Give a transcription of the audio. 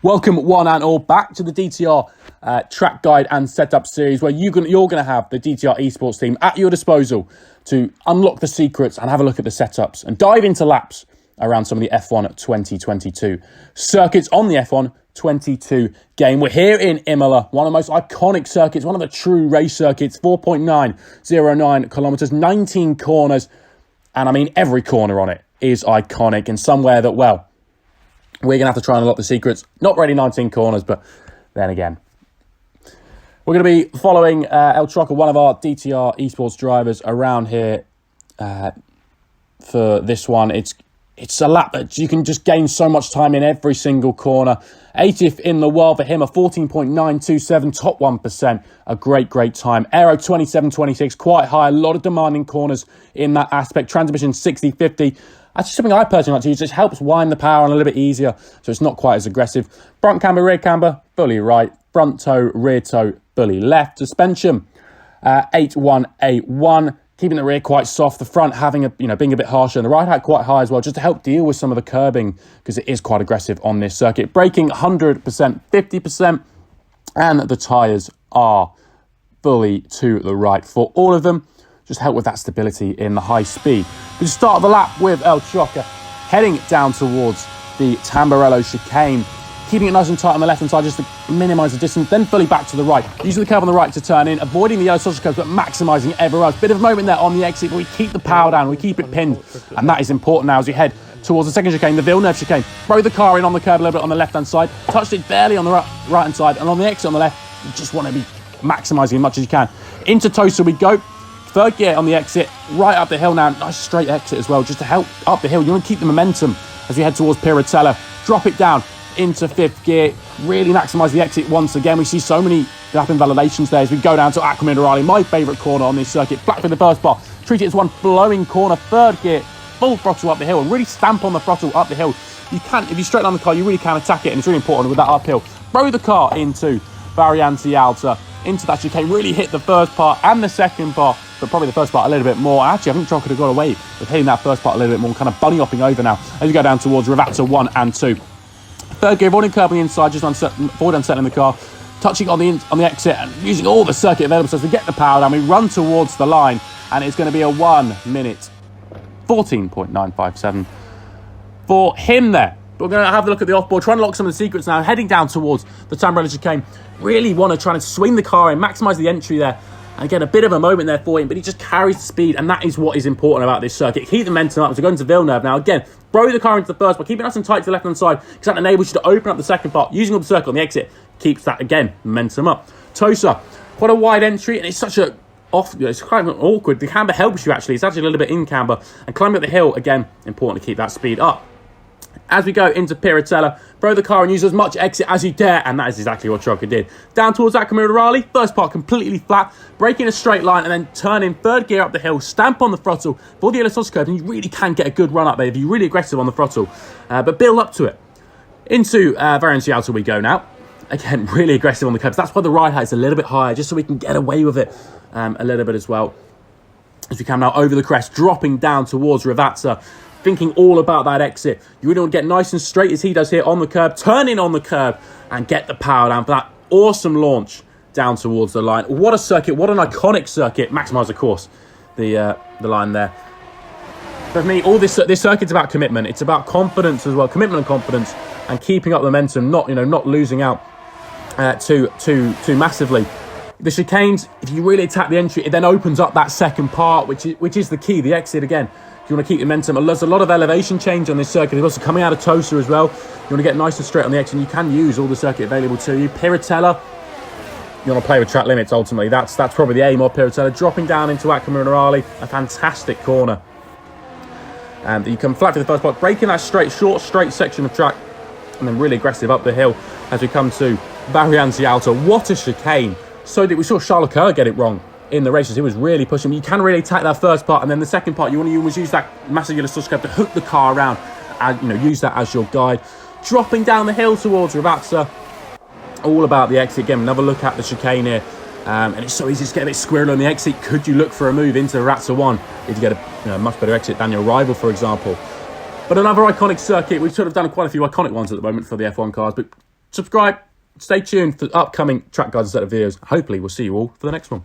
Welcome one and all back to the DTR track guide and setup series where you're going to have the DTR Esports team at your disposal to unlock the secrets and have a look at the setups and dive into laps around some of the F1 2022 circuits on the F1 22 game. We're here in Imola, one of the most iconic circuits, one of the true race circuits, 4.909 kilometres, 19 corners, and I mean every corner on it is iconic and somewhere that, well, we're going to have to try and unlock the secrets. Not really 19 corners, but then again. We're going to be following El Trocker, one of our DTR Esports drivers, around here for this one. It's a lap that you can just gain so much time in every single corner. 80th in the world for him, a 14.927, top 1%. A great time. Aero 27.26, quite high. A lot of demanding corners in that aspect. Transmission 60-50. Actually, something I personally like to use. Just helps wind the power on a little bit easier, so it's not quite as aggressive. Front camber, rear camber, fully right. Front toe, rear toe, fully left. Suspension, 8181. Keeping the rear quite soft. The front having being a bit harsher, and the right height quite high as well, just to help deal with some of the curbing because it is quite aggressive on this circuit. Braking 100%, 50%, and the tyres are fully to the right for all of them. Just help with that stability in the high speed. We start the lap with El Trocker heading down towards the Tamburello chicane, keeping it nice and tight on the left-hand side just to minimise the distance, then fully back to the right, using the curve on the right to turn in, avoiding the yellow sausage curves, but maximising everywhere else. Bit of a moment there on the exit, but we keep the power down, we keep it pinned, and that is important now as we head towards the second chicane, the Villeneuve chicane. Throw the car in on the curve a little bit on the left-hand side, touched it barely on the right-hand side, and on the exit on the left, you just want to be maximising as much as you can. Into Tosa we go. Third gear on the exit, right up the hill now. Nice straight exit as well, just to help up the hill. You want to keep the momentum as we head towards Piratella. Drop it down into fifth gear. Really maximise the exit once again. We see so many lap invalidations there as we go down to Acqua Minerale, my favourite corner on this circuit. Flat for the first bar. Treat it as one flowing corner. Third gear, full throttle up the hill and really stamp on the throttle up the hill. You can, if you straight down the car, you really can attack it, and it's really important with that uphill. Throw the car into Variante Alta, into that chicane. Really hit the first part and the second part, but probably the first part a little bit more. Actually, I think Trocker could have got away with hitting that first part a little bit more, kind of bunny hopping over now as you go down towards Ravazza 1 and 2. Third gear, avoiding curb on the inside, just avoid unsettling the car, touching on the exit and using all the circuit available. So as we get the power down, we run towards the line, and it's going to be a 1 minute 14.957 for him there. But we're going to have a look at the off-board, trying to lock some of the secrets now, heading down towards the Tamburello chicane. Really want to try and swing the car in, maximise the entry there. And again, a bit of a moment there for him, but he just carries the speed, and that is what is important about this circuit. Keep the momentum up as we go into Villeneuve now. Again, throw the car into the first part, keep it nice and tight to the left-hand side, because that enables you to open up the second part. Using up the circle on the exit keeps that, again, momentum up. Tosa, quite a wide entry, and it's such a it's kind of awkward. The camber helps you, actually. It's actually a little bit in camber. And climbing up the hill, again, important to keep that speed up. As we go into Piratella, throw the car and use as much exit as you dare, and that is exactly what Trocker did. Down towards Acqua Minerale, first part completely flat, breaking a straight line and then turn in third gear up the hill, stamp on the throttle for the yellow sausage curve, and you really can get a good run up there if you're really aggressive on the throttle, but build up to it. Into Variante Alta we go now. Again, really aggressive on the curbs. That's why the ride height is a little bit higher, just so we can get away with it a little bit as well. As we come now over the crest, dropping down towards Ravazza, thinking all about that exit. You really want to get nice and straight as he does here on the curb, turn in on the curb and get the power down for that awesome launch down towards the line. What a circuit, what an iconic circuit. Maximise, of course, the line there. For me, all this circuit's about commitment. It's about confidence as well, commitment and confidence, and keeping up the momentum, not losing out too massively. The chicanes, if you really attack the entry, it then opens up that second part, which is the key, the exit again. You want to keep the momentum. There's a lot of elevation change on this circuit. It's also coming out of Tosa as well. You want to get nice and straight on the exit, and you can use all the circuit available to you. Piratella, you want to play with track limits ultimately. That's probably the aim of Piratella. Dropping down into Acqua Minerale, a fantastic corner. And you come flat for the first part, breaking that short straight section of track, and then really aggressive up the hill as we come to Variante Alta. What a chicane. So we saw Charles Leclerc get it wrong in the races. He was really pushing. You can really attack that first part, and then the second part, you want to use that massive yellow sausage curve to hook the car around, and use that as your guide. Dropping down the hill towards Ravazza, all about the exit. Again, another look at the chicane here, and it's so easy to get a bit squirrely on the exit. Could you look for a move into Ravazza 1 if you get a much better exit than your rival, for example? But another iconic circuit. We've sort of done quite a few iconic ones at the moment for the F1 cars, but subscribe, stay tuned for upcoming track guides and set of videos. Hopefully, we'll see you all for the next one.